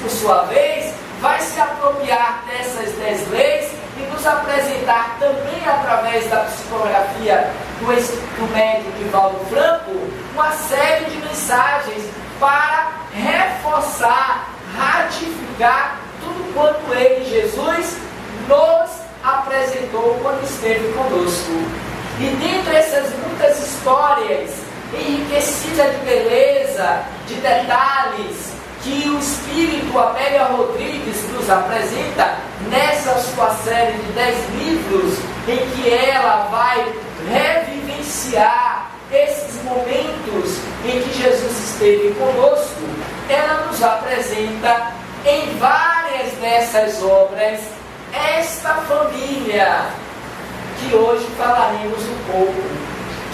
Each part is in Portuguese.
por sua vez, vai se apropriar dessas 10 leis e nos apresentar também, através da psicografia do médico Divaldo Franco, uma série de mensagens para reforçar, ratificar tudo quanto ele, Jesus, nos apresentou quando esteve conosco. E dentre essas muitas histórias enriquecidas de beleza, de detalhes, que o Espírito Amélia Rodrigues nos apresenta nessa sua série de 10 livros, em que ela vai revivenciar esses momentos em que Jesus esteve conosco, ela nos apresenta em várias dessas obras esta família, que hoje falaremos um pouco,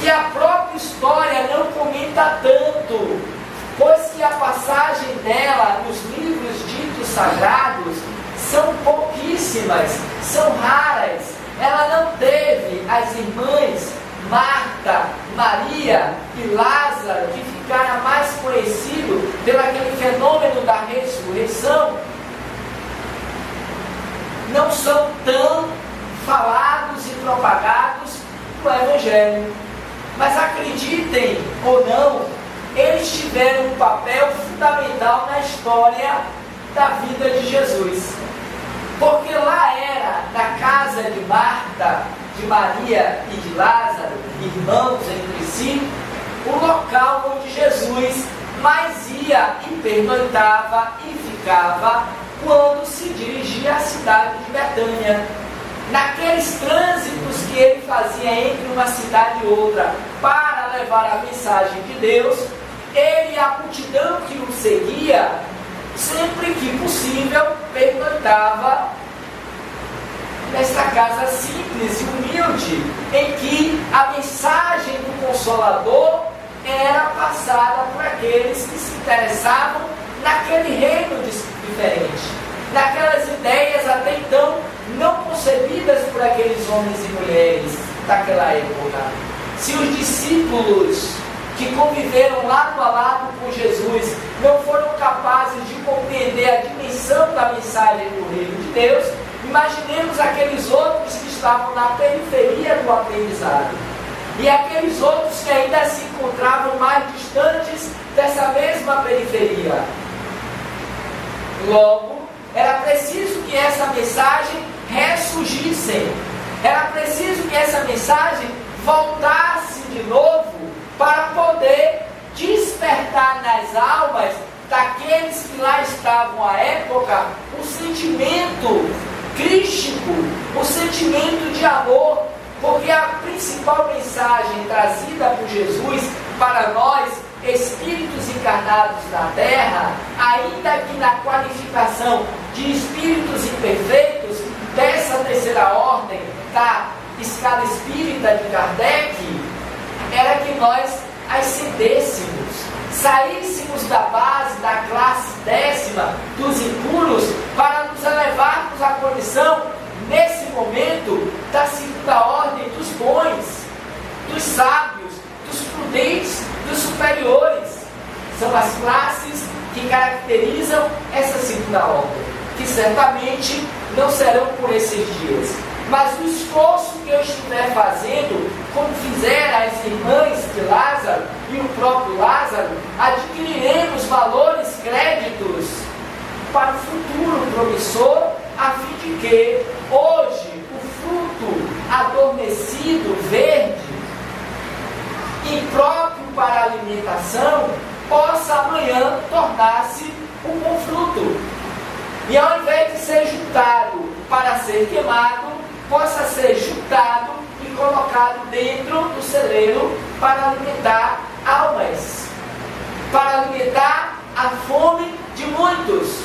que a própria história não comenta tanto, pois que a passagem dela nos livros ditos sagrados são pouquíssimas, são raras. Ela não teve as irmãs Marta, Maria e Lázaro, que ficaram mais conhecidos pelo aquele fenômeno da ressurreição, não são tão falados e propagados no Evangelho. Mas acreditem ou não, eles tiveram um papel fundamental na história da vida de Jesus. Porque lá era, na casa de Marta, de Maria e de Lázaro, irmãos entre si, o local onde Jesus mais ia e pernoitava e ficava quando se dirigia à cidade de Betânia. Naqueles trânsitos que ele fazia entre uma cidade e outra para levar a mensagem de Deus, ele e a multidão que o seguia, sempre que possível, pernoitava nesta casa simples e humilde, em que a mensagem do Consolador era passada por aqueles que se interessavam naquele reino diferente, naquelas ideias até então não concebidas por aqueles homens e mulheres daquela época. Se os discípulos que conviveram lado a lado com Jesus não foram capazes de compreender a dimensão da mensagem do reino de Deus, imaginemos aqueles outros que estavam na periferia do aprendizado e aqueles outros que ainda se encontravam mais distantes dessa mesma periferia. Logo, era preciso que essa mensagem ressurgisse, era preciso que essa mensagem voltasse de novo para poder despertar nas almas daqueles que lá estavam à época o sentimento crístico, o sentimento de amor, porque a principal mensagem trazida por Jesus para nós, espíritos encarnados na Terra, ainda que na qualificação de espíritos imperfeitos, dessa terceira ordem da escala espírita de Kardec, era que nós ascendêssemos, saíssemos da base, da classe 10ª, dos impuros, para nos elevarmos à condição, nesse momento, da segunda ordem dos bons, dos sábios, dos prudentes, dos superiores. São as classes que caracterizam essa segunda ordem, que certamente não serão por esses dias. Mas o esforço que eu estiver fazendo, como fizeram as irmãs de Lázaro e o próprio Lázaro, adquiriremos valores, créditos para o futuro promissor, a fim de que hoje o fruto adormecido, verde, impróprio para a alimentação, possa amanhã tornar-se um bom fruto. E ao invés de ser juntado para ser queimado, possa ser juntado e colocado dentro do celeiro para alimentar almas, para alimentar a fome de muitos.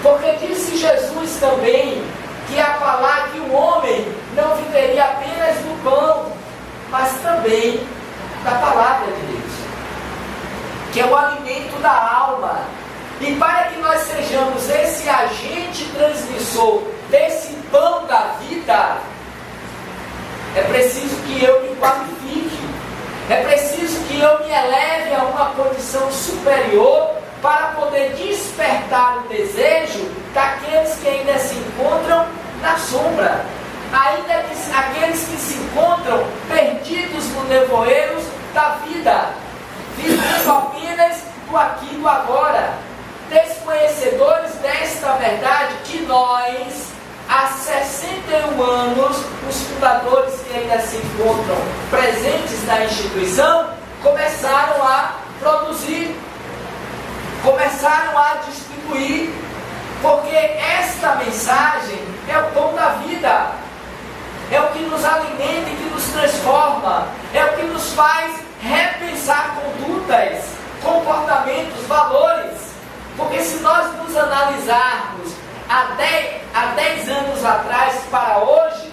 Porque disse Jesus também que a palavra que o homem não viveria apenas do pão, mas também da palavra de Deus, que é o alimento da alma. E para que nós sejamos esse agente transmissor desse pão da vida, é preciso que eu me qualifique, é preciso que eu me eleve a uma condição superior para poder despertar o desejo daqueles que ainda se encontram na sombra, ainda que aqueles que se encontram perdidos no nevoeiros da vida, vivendo apenas do aqui e do agora, desconhecedores desta verdade que nós, há 61 anos, os fundadores que ainda se encontram presentes na instituição, começaram a produzir, começaram a distribuir, porque esta mensagem é o pão da vida, é o que nos alimenta e que nos transforma, é o que nos faz repensar condutas, comportamentos, valores, porque se nós nos analisarmos há 10 anos atrás para hoje,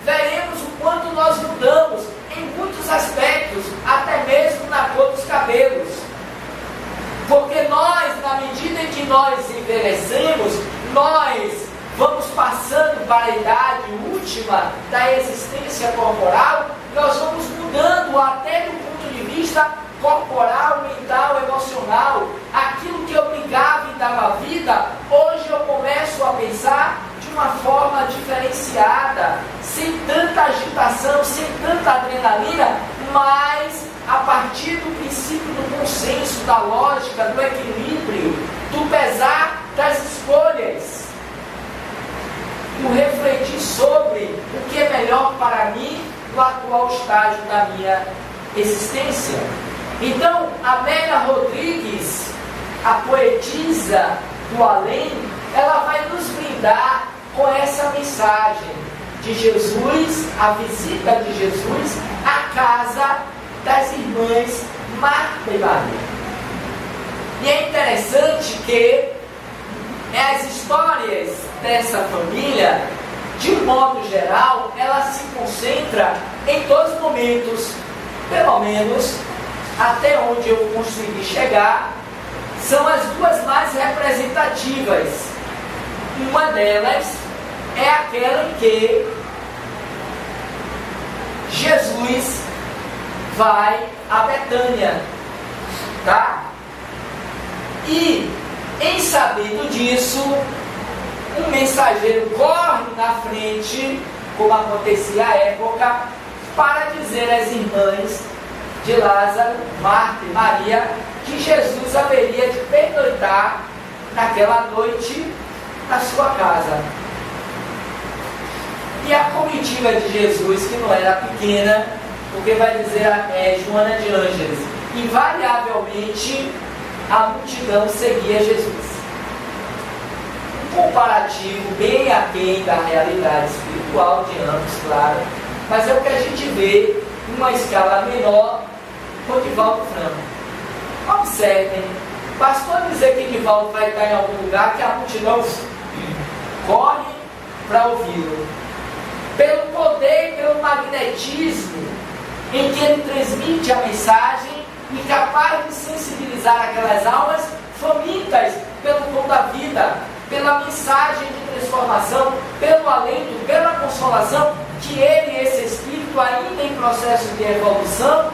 veremos o quanto nós mudamos em muitos aspectos, até mesmo na cor dos cabelos. Porque nós, na medida em que nós envelhecemos, nós vamos passando para a idade última da existência corporal, nós vamos mudando até do ponto de vista corporal, mental, emocional. Aquilo que eu brigava e dava vida, hoje eu começo a pensar de uma forma diferenciada, sem tanta agitação, sem tanta adrenalina, mas a partir do princípio do bom senso, da lógica, do equilíbrio, do pesar das escolhas, do refletir sobre o que é melhor para mim no atual estágio da minha existência. Então, Amélia Rodrigues, a poetisa do além, ela vai nos brindar com essa mensagem de Jesus, a visita de Jesus à casa das irmãs Marta e Maria. E é interessante que as histórias dessa família, de um modo geral, ela se concentra em 2 momentos, pelo menos até onde eu consegui chegar, são as 2 mais representativas. Uma delas é aquela em que Jesus vai a Betânia, tá? E, em sabendo disso, um mensageiro corre na frente, como acontecia à época, para dizer às irmãs de Lázaro, Marta e Maria, que Jesus haveria de pernoitar naquela noite na sua casa. E a comitiva de Jesus, que não era pequena, porque vai dizer Joana de Ângeles, invariavelmente a multidão seguia Jesus. Um comparativo bem aquém da realidade espiritual de ambos, claro, mas é o que a gente vê em uma escala menor com Divaldo Franco. Observem, bastou dizer que Divaldo vai estar em algum lugar que a multidão corre para ouvi-lo. Pelo poder e pelo magnetismo em que ele transmite a mensagem e capaz de sensibilizar aquelas almas famintas pelo pão da vida, pela mensagem de transformação, pelo alento, pela consolação que ele, esse Espírito, ainda em processo de evolução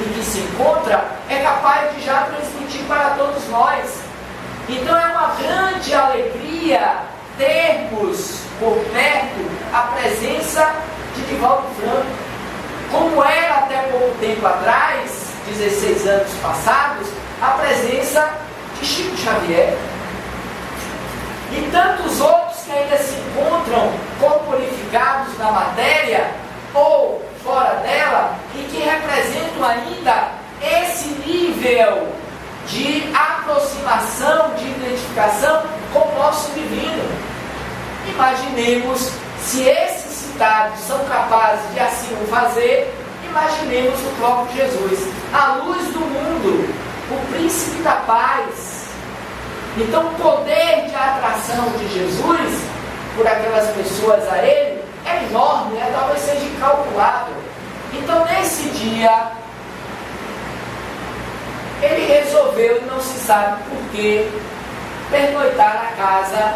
e que se encontra, é capaz de já transmitir para todos nós. Então é uma grande alegria termos por perto a presença de Divaldo Franco, como era até pouco tempo atrás, 16 anos passados, a presença de Chico Xavier e tantos outros que ainda se encontram corporificados na matéria ou fora dela e que representam ainda esse nível de aproximação, de identificação com o nosso divino. Imaginemos, se esses citados são capazes de assim o fazer, imaginemos o próprio Jesus, a luz do mundo, o príncipe da paz. Então o poder de atração de Jesus por aquelas pessoas a ele é enorme, talvez seja incalculável. Então nesse dia ele resolveu, e não se sabe por quê, pernoitar na casa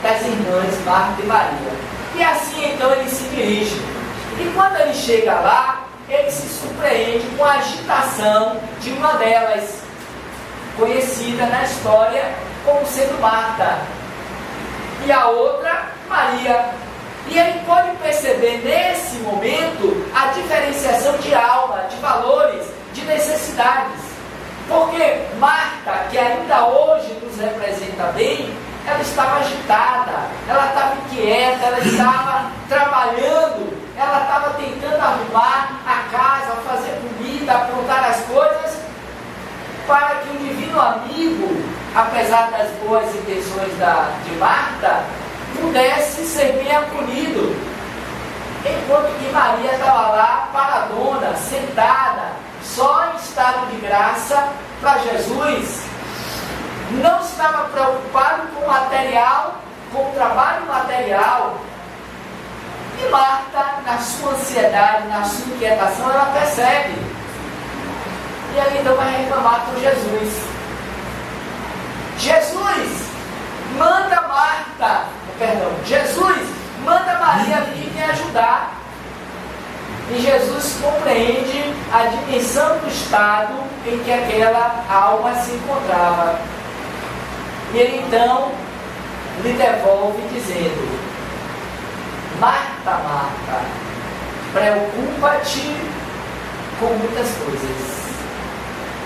das irmãs Marta e Maria. E assim então ele se dirige. E quando ele chega lá, ele se surpreende com a agitação de uma delas. conhecida na história como sendo Marta, e a outra, Maria. E ele pode perceber nesse momento a diferenciação de alma, de valores, de necessidades. Porque Marta, que ainda hoje nos representa bem, ela estava agitada, ela estava inquieta, ela estava trabalhando, ela estava tentando arrumar a casa, fazer comida, aprontar as coisas, para que o divino amigo, apesar das boas intenções de Marta, pudesse ser bem acolhido. Enquanto que Maria estava lá, paradona, sentada, só em estado de graça para Jesus, não estava preocupado com o material, com o trabalho material. E Marta, na sua ansiedade, na sua inquietação, ela percebe. E ela então vai reclamar com Jesus. Jesus manda Maria vir me ajudar. E Jesus compreende a dimensão do estado em que aquela alma se encontrava. E ele então lhe devolve dizendo: Marta, Marta, preocupa-te com muitas coisas,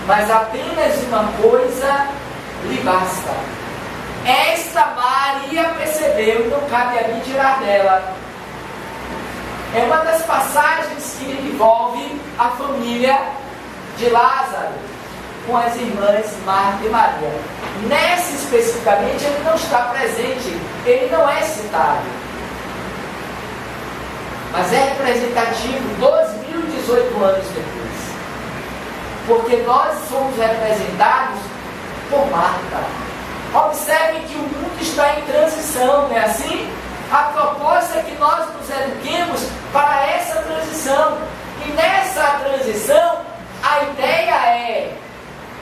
mas apenas uma coisa lhe basta. Esta Maria percebeu, e não cabe a mim tirar dela. É uma das passagens que lhe envolve a família de Lázaro com as irmãs Marta e Maria. Nessa especificamente ele não está presente, ele não é citado, mas é representativo 2018 anos depois, porque nós somos representados por Marta. Observe que o mundo está em transição, não é assim? A proposta é que nós nos eduquemos para essa transição. E nessa transição, a ideia é: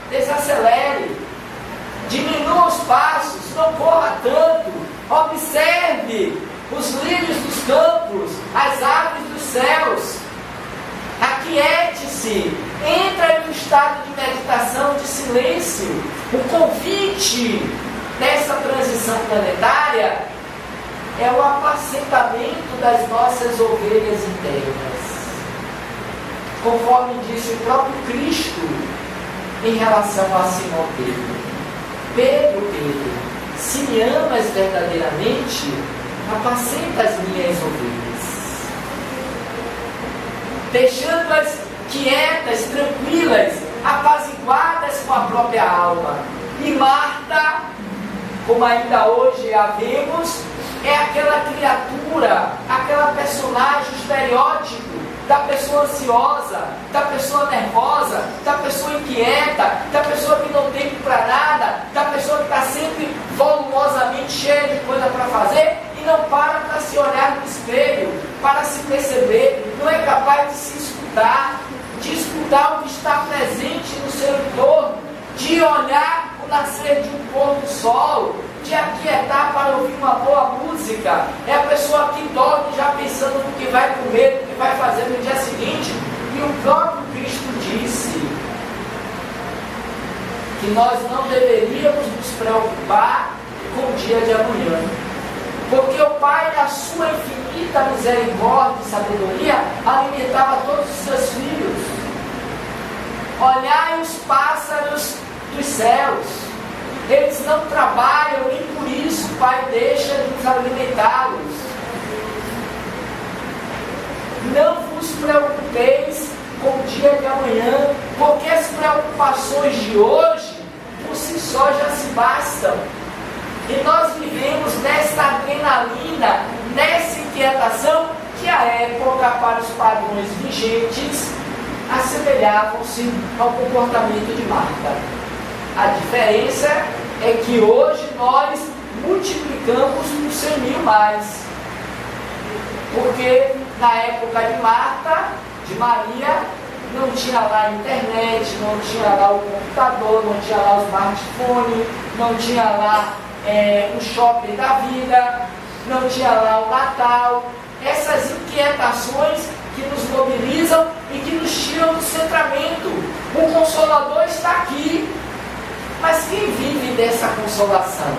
desacelere, diminua os passos, não corra tanto, observe os lírios dos campos, as aves dos céus, aquiete-se, entra em um estado de meditação, de silêncio. O convite dessa transição planetária é o apacentamento das nossas ovelhas internas, conforme disse o próprio Cristo em relação a Simão Pedro. Pedro, se me amas verdadeiramente, apacenta as minhas ovelhas, deixando-as quietas, tranquilas, apaziguadas com a própria alma. E Marta, como ainda hoje a vemos, é aquela criatura, aquela personagem estereótipo da pessoa ansiosa, da pessoa nervosa, da pessoa inquieta, da pessoa que não tem tempo para nada, da pessoa que está sempre volumosamente cheia de coisa para fazer e não para se olhar no espelho, para se perceber, não é capaz de se escutar, de escutar o que está presente no seu entorno, de olhar o nascer de um pôr do sol, de aquietar para ouvir uma boa música. É a pessoa que dorme já pensando no que vai comer, no que vai fazer no dia seguinte. E o próprio Cristo disse que nós não deveríamos nos preocupar com o dia de amanhã, porque o Pai, na sua infinita misericórdia e sabedoria, alimentava todos os seus filhos. Olhai os pássaros dos céus, eles não trabalham, nem por isso o Pai deixa de nos alimentá-los. Não vos preocupeis com o dia de amanhã, porque as preocupações de hoje por si só já se bastam. E nós vivemos nessa adrenalina, nessa inquietação, que à época, para os padrões vigentes, assemelhavam-se ao comportamento de Marta. A diferença é que hoje nós multiplicamos por 100.000 mais. Porque na época de Marta, de Maria, não tinha lá a internet, não tinha lá o computador, não tinha lá o smartphone, não tinha lá o shopping da vida, não tinha lá o Natal. Essas inquietações que nos mobilizam e que nos tiram do centramento. O Consolador está aqui, mas dessa consolação?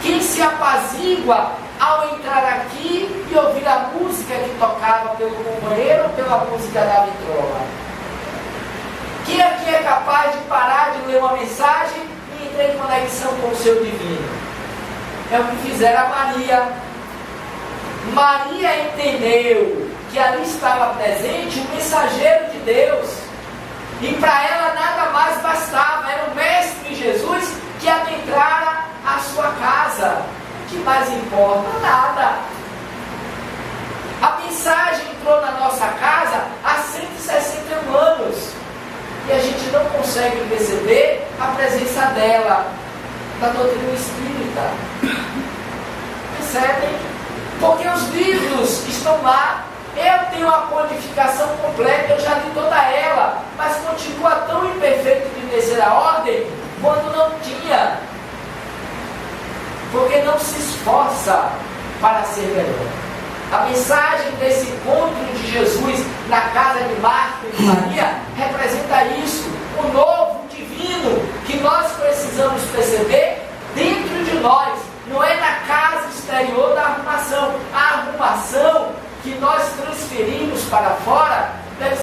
Quem se apazigua ao entrar aqui e ouvir a música que tocava pelo companheiro ou pela música da vitrola? Quem aqui é capaz de parar de ler uma mensagem e entrar em conexão com o seu divino? É o que fizeram a Maria. Maria entendeu que ali estava presente o mensageiro de Deus. E para ela nada mais bastava, era o Mestre Jesus que adentrara a sua casa. O que mais importa? Nada. A mensagem entrou na nossa casa há 161 anos. E a gente não consegue perceber a presença dela na doutrina espírita. Percebem? Porque os livros estão lá. Eu tenho a codificação completa, eu já li toda ela, mas continua tão imperfeito de terceira ordem quando não tinha. Porque não se esforça para ser melhor. A mensagem desse encontro de Jesus na casa de Marta e de Maria representa isso, o novo divino que nós precisamos perceber dentro de nós. Não é na casa exterior da arrumação. A arrumação que nós transferimos para fora